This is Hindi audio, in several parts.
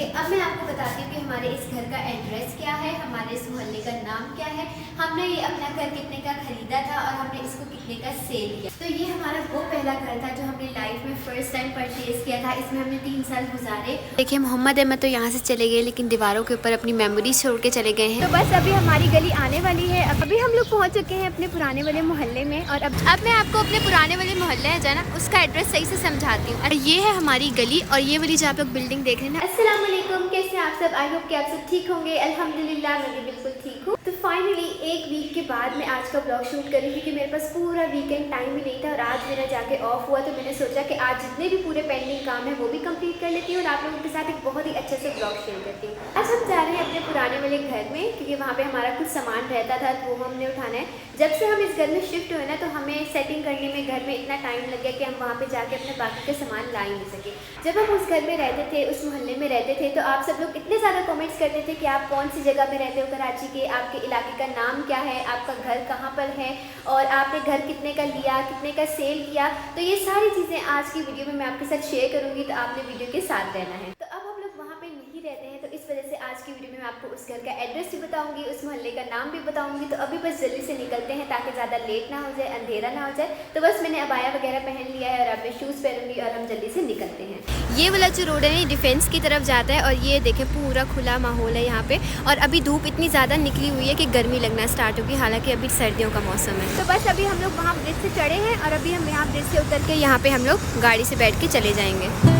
अब मैं आपको बताती हूँ कि हमारे इस घर का एड्रेस क्या है, हमारे इस मोहल्ले का नाम क्या है, हमने ये अपना घर कितने का खरीदा था और हमने इसको कितने का सेल किया। तो ये हमारा वो पहला घर था जो हमने लाइफ में फर्स्ट टाइम परचेज किया था। इसमें हमने 3 साल गुजारे। देखिए मोहम्मद अहमद तो यहाँ से चले गए, लेकिन दीवारों के ऊपर अपनी मेमोरीज छोड़ के चले गए हैं। तो बस अभी हमारी गली आने वाली है। अभी हम लोग पहुँच चुके हैं अपने पुराने वाले मोहल्ले में। और अब मैं आपको अपने पुराने वाले मोहल्ले है ना, उसका एड्रेस सही से समझाती हूँ। ये है हमारी गली और ये वाली जो आप लोग बिल्डिंग देख रहे हैं ना। अस्सलाम वालेकुम, कैसे हैं आप सब? आई होप कि आप सब ठीक होंगे। अल्हम्दुलिल्लाह मैं भी बिल्कुल ठीक हूँ। तो फाइनली एक वीक के बाद मैं आज का ब्लॉग शूट करी, क्योंकि मेरे पास पूरा वीकेंड टाइम ही नहीं था और आज मेरा जाके ऑफ हुआ। तो मैंने सोचा कि आज जितने भी पूरे पेंडिंग काम है वो भी कंप्लीट कर लेती हूँ और आप लोगों के साथ एक बहुत ही अच्छे से ब्लॉग शेयर करती हूँ। आज हम जा रहे हैं अपने पुराने वाले घर में, क्योंकि वहाँ पे हमारा कुछ सामान रहता था वो हमने उठाना है। जब से हम इस घर में शिफ्ट हुए ना, तो हमें सेटिंग करने में घर में इतना टाइम लग गया कि हम वहाँ पे जाके अपने बाकी के सामान ला ही नहीं सके। जब हम उस घर में रहते थे, उस मोहल्ले में रहते थे, तो आप सब लोग इतने ज़्यादा कमेंट्स करते थे कि आप कौन सी जगह में रहते हो कराची के, आपके इलाके का नाम क्या है, आपका घर कहाँ पर है और आपने घर कितने का लिया, कितने का सेल किया। तो ये सारी चीज़ें आज की वीडियो में मैं आपके साथ शेयर करूँगी, तो आपने वीडियो के साथ रहना है। तो अब हम लोग वहाँ पे नहीं रहते हैं, तो इस वजह से आज की वीडियो में मैं आपको उस घर का एड्रेस भी बताऊँगी, उस मोहल्ले का नाम भी बताऊँगी। तो अभी बस जल्दी से निकलते हैं ताकि ज़्यादा लेट ना हो जाए, अंधेरा ना हो जाए। तो बस मैंने अबाया वगैरह पहन लिया है और अब मैं शूज़ पहनूंगी और हम जल्दी से निकलते हैं। ये वाला जो रोड है ना, डिफेंस की तरफ जाता है और ये देखें पूरा खुला माहौल है यहाँ पे। और अभी धूप इतनी ज़्यादा निकली हुई है कि गर्मी लगना स्टार्ट होगी, हालांकि अभी सर्दियों का मौसम है। तो बस अभी हम लोग वहाँ ब्रिज से चढ़े हैं और अभी हम यहाँ ब्रिज से उतर के यहाँ पे हम लोग गाड़ी से बैठ के चले जाएंगे।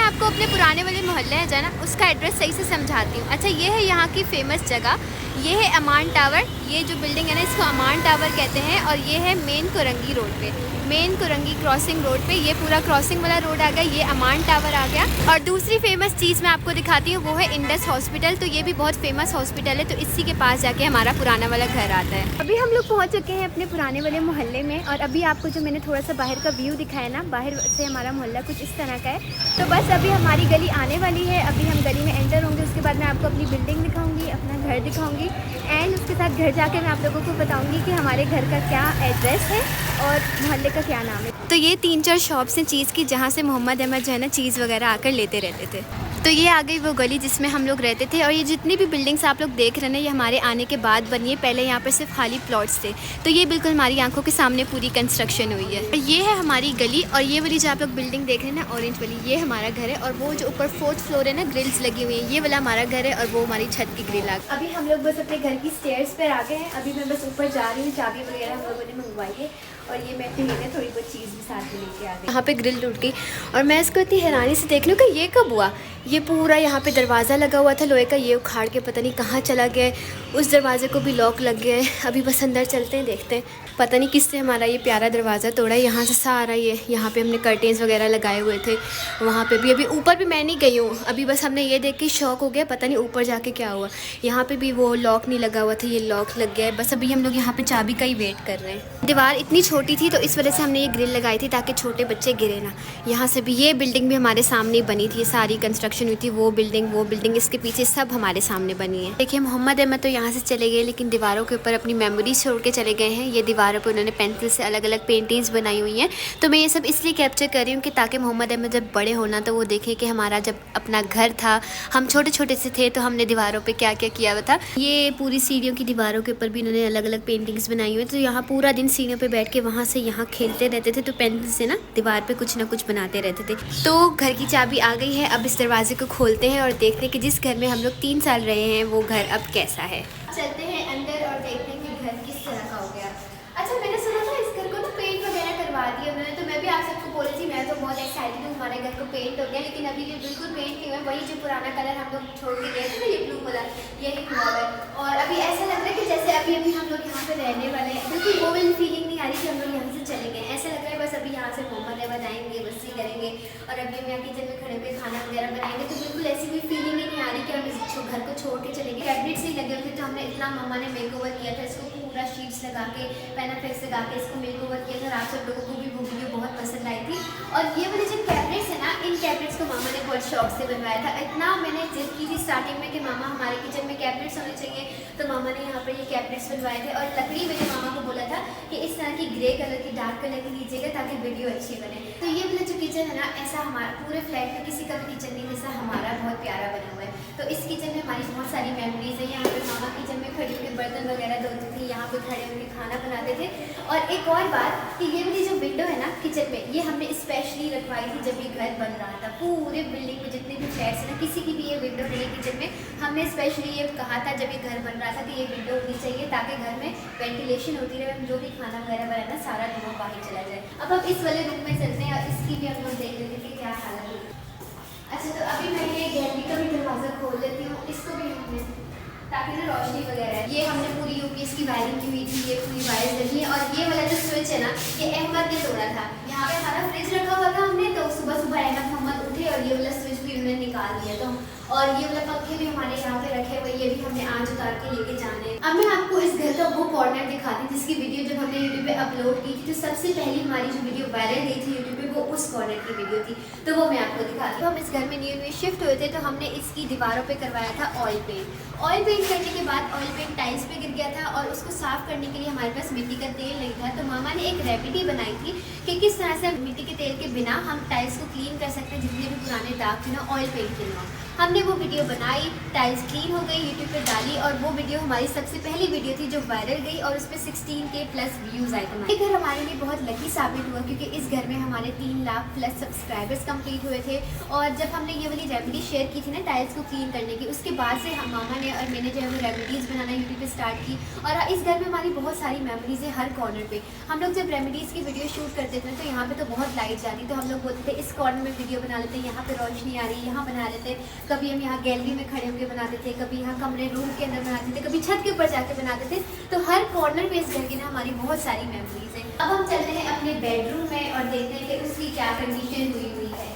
आपको अपने पुराने वाले मोहल्ले है ना, उसका एड्रेस सही से समझाती हूँ। अच्छा, ये है यहाँ की फेमस जगह, ये है अमान टावर। ये जो बिल्डिंग है ना, इसको अमान टावर कहते हैं। और ये है मेन कुरंगी रोड पे, मेन कुरंगी क्रॉसिंग रोड पे, ये पूरा क्रॉसिंग वाला रोड आ गया, ये अमान टावर आ गया। और दूसरी फेमस चीज़ मैं आपको दिखाती हूँ, वो है इंडस हॉस्पिटल। तो ये भी बहुत फेमस हॉस्पिटल है, तो इसी के पास जाके हमारा पुराना वाला घर आता है। अभी हम लोग पहुँच चुके हैं अपने पुराने वाले मोहल्ले में। और अभी आपको जो मैंने थोड़ा सा बाहर का व्यू दिखाया ना, बाहर से हमारा मोहल्ला कुछ इस तरह का है। तो बस अभी हमारी गली आने वाली है, अभी हम गली में एंटर होंगे। उसके बाद मैं आपको अपनी बिल्डिंग दिखाऊंगी, अपना घर दिखाऊंगी एंड उसके साथ घर जाके मैं आप लोगों को बताऊंगी कि हमारे घर का क्या एड्रेस है और मोहल्ले का क्या नाम है। तो ये 3-4 शॉप्स हैं चीज़ की, जहाँ से मोहम्मद अहमद जो है ना चीज़ वगैरह आकर लेते रहते थे। तो ये आ गई वो गली जिसमें हम लोग रहते थे। और ये जितनी भी बिल्डिंग्स आप लोग देख रहे हैं ना, ये हमारे आने के बाद बनी है। पहले यहाँ पर सिर्फ खाली प्लॉट्स थे, तो ये बिल्कुल हमारी आंखों के सामने पूरी कंस्ट्रक्शन हुई है। ये है हमारी गली और ये वाली जो आप लोग बिल्डिंग देख रहे हैं ना, ऑरेंज वाली, ये हमारा घर है। और वो जो ऊपर 4th फ्लोर है ना, ग्रिल्स लगी हुई है, ये वाला हमारा घर है और वो हमारी छत की ग्रिल आ गई। अभी हम लोग बस अपने घर की स्टेयर्स पर आ गए हैं। अभी मैं बस ऊपर जा रही हूँ, चाबी वगैरह हम लोगों ने मंगवाई है और ये मैं अपने लिए थोड़ी बहुत चीज़ भी साथ में लेके आ गई। यहाँ पे ग्रिल टूट गई और मैं इसको इतनी हैरानी से देख लूँ कि ये कब हुआ। ये पूरा यहाँ पे दरवाज़ा लगा हुआ था लोहे का, ये उखाड़ के पता नहीं कहाँ चला गया है। उस दरवाजे को भी लॉक लग गया है। अभी बस अंदर चलते हैं, देखते हैं पता नहीं किससे हमारा ये प्यारा दरवाज़ा तोड़ा है। यहाँ से सारा ये यहाँ पे हमने कर्टेन्स वगैरह लगाए हुए थे, वहाँ पे भी। अभी ऊपर भी मैं नहीं गई हूँ, अभी बस हमने ये देख के शौक हो गया, पता नहीं ऊपर जाके क्या हुआ। यहाँ पे भी वो लॉक नहीं लगा हुआ था, ये लॉक लग गया है। बस अभी हम लोग यहाँ पे चाबी का ही वेट कर रहे हैं। दीवार इतनी छोटी थी तो इस वजह से हमने ये ग्रिल लगाई थी ताकि छोटे बच्चे गिरे ना। यहाँ से भी ये बिल्डिंग भी हमारे सामने बनी थी, सारी कंस्ट्रक्शन हुई थी। वो बिल्डिंग इसके पीछे सब हमारे सामने बनी है। देखिए मोहम्मद अहमद तो यहाँ से चले गए, लेकिन दीवारों के ऊपर अपनी मेमोरीज छोड़ के चले गए हैं। ये दीवारों पर उन्होंने पेंसिल से अलग अलग पेंटिंग्स बनाई हुई हैं। तो मैं ये सब इसलिए कैप्चर कर रही हूँ कि ताकि मोहम्मद अहमद जब बड़े होना तो वो देखें कि हमारा जब अपना घर था, हम छोटे छोटे से थे, तो हमने दीवारों पे क्या क्या किया हुआ था। ये पूरी सीढ़ियों की दीवारों के ऊपर भी इन्होंने अलग अलग पेंटिंग्स बनाई हुई है। तो यहाँ पूरा दिन सीढ़ियों पे बैठ के वहाँ से यहाँ खेलते रहते थे, तो पेंसिल से ना दीवार पे कुछ ना कुछ बनाते रहते थे। तो घर की चाबी आ गई है, अब इस दरवाजे को खोलते हैं और देखते हैं कि जिस घर में हम लोग 3 साल रहे हैं वो घर अब कैसा है। चलते हैं अंदर और देखते हैं कि घर किस तरह का हो गया। अच्छा, मैंने सुना था इस घर को ना पेंट वगैरह करवा दिया उन्होंने, तो मैं भी आप सबको बोली थी, मैं तो बहुत एक्साइटेड हूँ, हमारे घर को पेंट हो गया। लेकिन अभी ये बिल्कुल पेंट नहीं हुआ, वही जो पुराना कलर हम लोग छोड़ के गए थे ना, ये ब्लू कलर, यही हुआ है। और अभी ऐसा लग रहा है कि जैसे अभी अभी हम लोग यहाँ पे रहने वाले हैं। बिल्कुल वो वाली फीलिंग नहीं आ रही कि हम लोग यहाँ से चले गए। ऐसा लग रहा है बस अभी यहाँ से मोहम्मद अहमद आएंगे, मस्ती करेंगे और अभी हम यहाँ किचन में खड़े होकर खाना वगैरह बनाएंगे। तो बिल्कुल ऐसी कोई फीलिंग ही नहीं आ रही कि हम इस घर को छोड़ के चलेंगे। कैबिनेट्स नहीं लगे हुए थे, तो हमने इतना मम्मा ने मेकओवर किया था इसको पूरा शीट्स लगा के पेनाफिक्स लगा के इसको मेक ओवर किया था और आप सब लोगों को भी वो वीडियो बहुत पसंद आई थी। और ये वाले जो कैबिनेट्स है ना, इन कैबिनेट्स को मामा ने बहुत शौक से बनवाया था। इतना मैंने जिद की थी स्टार्टिंग में कि मामा हमारे किचन में कैबिनेट्स होने चाहिए, तो मामा ने यहाँ पर ये कैबिनेट्स बनवाए थे। और लकड़ी मैंने मामा को बोला था कि इस तरह की ग्रे कलर की, डार्क कलर की लीजिएगा ताकि वीडियो अच्छी बने। तो ये वाला जो किचन है ना, ऐसा हमारा पूरे फ्लैट में किसी का भी किचन नहीं जैसा हमारा बहुत प्यारा बना हुआ है। तो इस किचन में हमारी बहुत सारी मेमोरीज है। यहाँ पे मामा किचन में खड़े होकर बर्तन वगैरह धोते थे, यहाँ पे खड़े होकर खाना बनाते थे। और एक और बात कि ये वाली जो विंडो है ना किचन में, ये हमने स्पेशली रखवाई थी जब ये घर बन रहा था। पूरे बिल्डिंग में जितने भी फ्लैट्स हैं ना, किसी की भी ये विंडो नहीं है किचन में। हमने स्पेशली ये कहा था जब ये घर बन रहा था कि ये विंडो होनी चाहिए ताकि घर में वेंटिलेशन होती रहे, जो भी खाना वगैरह बनाए ना सारा धुआं बाहर चला जाए। अब हम इस वाले रूम में चलते हैं और इसकी भी हम लोग देख लेते हैं कि क्या हालत है। अच्छा, तो अभी मैं ये गैलरी का भी दरवाज़ा खोल लेती हूँ, इसको भी हमने ताकि ना रोशनी वगैरह है। ये हमने पूरी यूपीएस की वायरिंग की हुई थी, ये पूरी वायर्स लगी है। और ये वाला जो स्विच है ना, ये अहमद ने तोड़ा था। यहाँ पे हमारा फ्रिज रखा हुआ था हमने, तो सुबह सुबह अहमद मोहम्मद उठे और ये वाला स्विच भी उन्होंने निकाल दिया। तो और ये वाला पंखे भी हमारे यहाँ पे रखे हुए, ये भी हमने आज उतार के लेके जाने। अब मैं आपको इस घर का वो कॉर्नर दिखाती थी जिसकी वीडियो जब हमने यूट्यूब पे अपलोड की थी, तो सबसे पहली हमारी जो वीडियो वायरल गई थी यूट्यूब पे, वो उस कॉर्नर की वीडियो थी। तो वो मैं आपको दिखाती हूँ। हम इस घर में न्यू शिफ्ट हुए थे, तो हमने इसकी दीवारों पे करवाया था ऑयल पेंट। ऑयल पेंट करने के बाद ऑयल पेंट टाइल्स पे गिर गया था और उसको साफ करने के लिए हमारे पास मिट्टी का तेल नहीं था। तो मामा ने एक रेमेडी बनाई थी कि किस तरह से मिट्टी के तेल के बिना हम टाइल्स को क्लीन कर सकते हैं, जितने भी पुराने दाग थे ना ऑयल पेंट के लिए। हमने वो वीडियो बनाई, टाइल्स क्लीन हो गई, यूट्यूब पे डाली और वो वीडियो हमारी सबसे पहली वीडियो थी जो वायरल गई और उस पर 16K प्लस व्यूज़ आए थे। ये घर हमारे लिए बहुत लकी साबित हुआ क्योंकि इस घर में हमारे 3 लाख प्लस सब्सक्राइबर्स कंप्लीट हुए थे। और जब हमने ये वाली रेमेडी शेयर की थी ना टाइल्स को क्लीन करने की, उसके बाद से हम मामा ने और मैंने जो है वो रेमेडीज़ बनाना यूट्यूब पे स्टार्ट की। और इस घर में हमारी बहुत सारी मेमोरीज है हर कॉर्नर पे। हम लोग जब रेमेडीज़ की वीडियो शूट करते थे तो यहाँ पे तो बहुत लाइट जाती, तो हम लोग बोलते थे इस कॉर्नर में वीडियो बना लेते हैं, यहाँ पे रोशनी आ रही है, यहाँ बना लेते। कभी हम यहाँ गैलरी में खड़े होकर बनाते थे, कभी यहाँ कमरे रूम के अंदर बनाते थे, कभी छत के ऊपर जाके बनाते थे। तो हर कॉर्नर में इस घर की ना हमारी बहुत सारी मेमोरीज हैं। अब हम चलते हैं अपने बेडरूम में और देखते हैं कि उसकी क्या कंडीशन हुई है।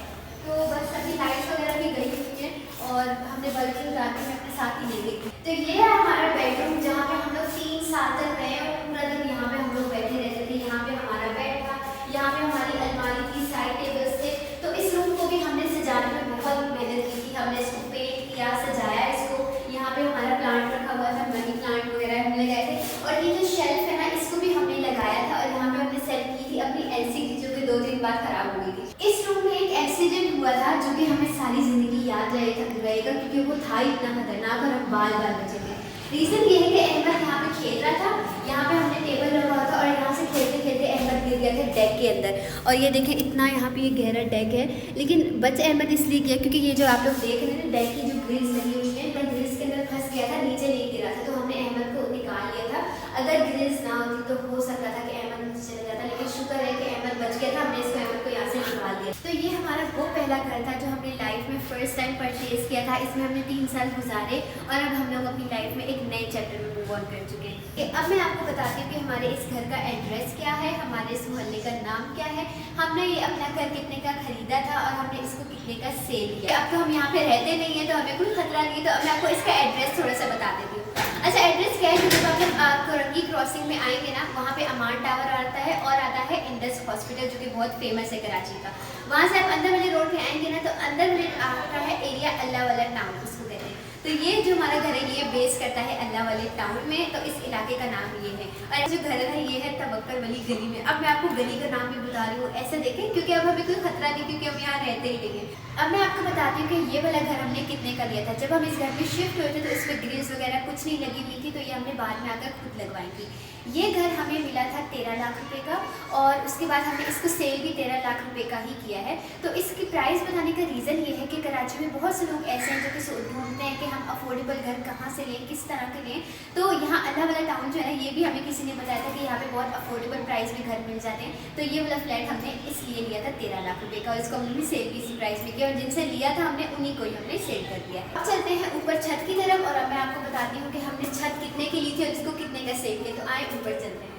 तो बस अभी लाइट्स वगैरह भी गई हुई है और हमने बल्ब उतार के मैं अपने साथ ही ले गई थी। तो ये है हमारा बेडरूम जहाँ पे हम लोग 3 साल तक रहे और पूरा दिन यहाँ पे हम लोग बैठे रहते थे। यहाँ पे हमारा बेड था, यहाँ पे हमारी अलमारी थी, साइड टेबल्स थे। तो इस रूम को भी हमने सजाने में बहुत मेहनत की थी। हमने इसको पेंट किया, सजाया इसको। यहाँ पे हमारा प्लांट रखा हुआ था, मनी प्लांट वगैरह हम लगाए थे। और ये जो शेल्फ है ना, इसको भी हमने लगाया था और यहाँ पे हमने सेट की थी अपनी LCD जो कि 2 दिन बाद खराब हो गई थी। इस रूम में एक एक्सीडेंट हुआ था जो कि हमें सारी ज़िंदगी याद रहेगा क्योंकि वो था इतना खतरनाक और हम बाल बाल बचे थे। रीज़न ये है कि अहमद यहाँ पे खेल रहा था, यहाँ पे हमने टेबल रखा हुआ था और यहाँ से खेलते खेलते अहमद गिर गया था डेक के अंदर। और ये देखें इतना यहाँ पे ये गहरा डेक है, लेकिन बच अहमद इसलिए गया क्योंकि ये जो आप लोग देख रहे हैं ना डेक की जो ग्रिल्स लगी हुई है, ग्रिल्स के अंदर फंस गया था, नीचे नहीं गिरा था। तो हमने अहमद को निकाल लिया था। अगर ग्रिल्स ना होती तो हो सकता था कि अहमद नीचे चला जाता, लेकिन शुक्र है कि अहमद बच गया था। हमने इसको अहमद को यहाँ से निकाल दिया। तो ये हमारा वो पहला घर था जो हमने लाइफ में फर्स्ट टाइम परचेज किया था। इसमें हमने 3 साल गुजारे और अब हम लोग अपनी लाइफ में एक नए चैप्टर में मूव ऑन कर चुके हैं। अब मैं आपको बताती हूँ कि हमारे इस घर का एड्रेस क्या है, हमारे इस मोहल्ले का नाम क्या है, हमने ये अपना घर कितने का खरीदा था और हमने इसको कितने का सेल किया। अब तो हम यहाँ पे रहते नहीं है तो हमें कोई खतरा नहीं है। तो अब मैं आपको इसका एड्रेस थोड़ा सा बता देती हूँ। अच्छा, एड्रेस क्या है कि जब आप कोरंगी क्रॉसिंग में आएंगे ना, वहाँ पे अमान टावर आता है और आता है इंडस हॉस्पिटल जो कि बहुत फेमस है कराची का। वहाँ से आप अंदर वाले रोड पे आएंगे ना, तो अंदर वाले आता है एरिया अल्लाह वाला टाउन उसको कहते हैं। तो ये जो हमारा घर है ये बेस करता है अल्लाह वाले टाउन में, तो इस इलाके का नाम ये है। और जो घर है ये है तवक्कल वाली गली में। अब मैं आपको गली का नाम भी बता रही हूँ, ऐसे देखें क्योंकि अब हमें कोई खतरा नहीं क्योंकि हम यहाँ रहते ही नहीं हैं। अब मैं आपको बताती हूँ कि ये वाला घर हमने कितने का लिया था। जब हम इस घर में शिफ्ट हुए थे तो इसमें ग्रिल्स वगैरह कुछ नहीं लगी हुई थी, तो ये हमने बाद में आकर खुद लगवाई थी। ये घर हमें मिला था 13 लाख रुपए का और उसके बाद हमने इसको सेल भी 13 लाख रुपए का ही किया है। तो इसकी प्राइस बताने का रीज़न ये है कि कराची में बहुत से लोग ऐसे हैं जो कि ढूंढते हैं कि हम अफोर्डेबल घर कहाँ से लें, किस तरह के लें। तो यहाँ अल्लाह वाला टाउन जो है ना, ये भी हमें किसी ने बताया था कि यहाँ पे बहुत अफोर्डेबल प्राइस में घर मिल जाते हैं। तो ये वाला फ्लैट हमने इसलिए लिया था 13 लाख रुपए का और इसको हमने सेल भी इसी प्राइस में किया और जिनसे लिया था हमने उन्हीं को ही हमने सेल कर दिया। अब चलते हैं ऊपर छत की तरफ और अब मैं आपको बताती हूँ कि हमने छत कितने की ली थी और इसको कितने का सेल किया। तो आए ऊपर चलते हैं।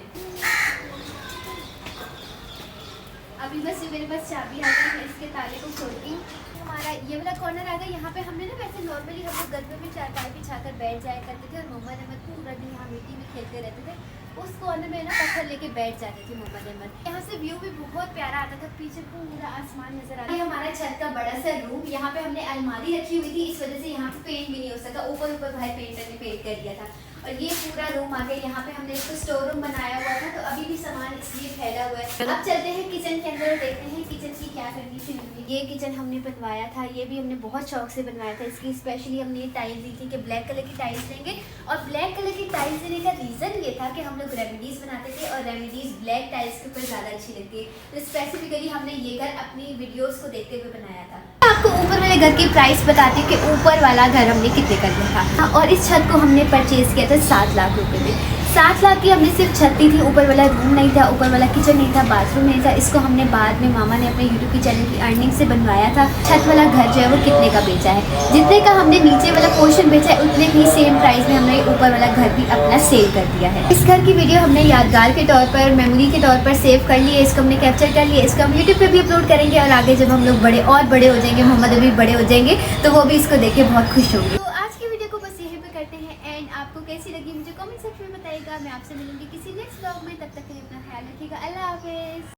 अभी बस मेरे पास चाबी आ गई, मैं इसके ताले को खोलती हूँ। हमारा ये वाला कॉर्नर आ गया। यहाँ पे हमने ना वैसे नॉर्मली हम लोग गद्दे में चारपाई बिछाकर बैठ जाया करते थे और मोहम्मद अहमद पूरा दिन यहाँ मिट्टी में खेलते रहते थे। उस कॉर्नर में ना पत्थर लेके बैठ जाते थे मोहम्मद अहमद। यहाँ से व्यू भी बहुत प्यारा आता था, पीछे पूरा आसमान नजर आता। ये हमारा छत का बड़ा सा रूम, यहाँ पे हमने अलमारी रखी हुई थी, इस वजह से यहाँ पे पेंट भी नहीं हो सका। ऊपर भाई पेंटर ने पेंट कर दिया था। और ये पूरा रूम आ गया। यहाँ पे हमने इसको स्टोर रूम बनाया हुआ था, तो अभी भी सामान इसलिए फैला हुआ है। अब चलते हैं किचन के अंदर और देखते हैं किचन की क्या कंडीशन हुई। ये किचन हमने बनवाया था, ये भी हमने बहुत शौक से बनवाया था। इसकी स्पेशली हमने ये टाइल्स दी थी कि ब्लैक कलर की टाइल्स लेंगे, और ब्लैक कलर की टाइल्स देने का रीज़न ये था कि हम लोग रेमेडीज़ बनाते थे और रेमेडीज़ ब्लैक टाइल्स के ऊपर ज़्यादा अच्छी लगती है। तो स्पेसिफिकली हमने ये घर अपनी वीडियोज़ को देखते हुए बनाया था। आपको ऊपर वाले घर की प्राइस बताती हूँ कि ऊपर वाला घर हमने कितने का लिया था। और इस छत को हमने परचेज किया था 7 लाख रुपए में। 7 लाख की हमने सिर्फ छत दी थी, ऊपर वाला रूम नहीं था, ऊपर वाला किचन नहीं था, बाथरूम नहीं था। इसको हमने बाद में मामा ने अपने यूट्यूब की चैनल की अर्निंग से बनवाया था। छत वाला घर जो है वो कितने का बेचा है, जितने का हमने नीचे वाला पोर्शन बेचा है उतने ही सेम प्राइस में हमने ऊपर वाला घर भी अपना सेल कर दिया है। इस घर की वीडियो हमने यादगार के तौर पर, मेमोरी के तौर पर सेव कर ली है। इसको हमने कैप्चर कर लिया, इसको हम यूट्यूब पे भी अपलोड करेंगे और आगे जब हम लोग बड़े हो जाएंगे, मोहम्मद अभी बड़े हो जाएंगे, तो वो भी इसको देख के बहुत खुश होंगे। तो आज की वीडियो को बस यहीं पे करते हैं एंड। आपको कैसी लगी मुझे कमेंट सेक्शन में बताइएगा। मैं आपसे मिलूंगी किसी नेक्स्ट व्लॉग में, तब तक के लिए अपना ख्याल रखिएगा। अल्लाह हाफिज़।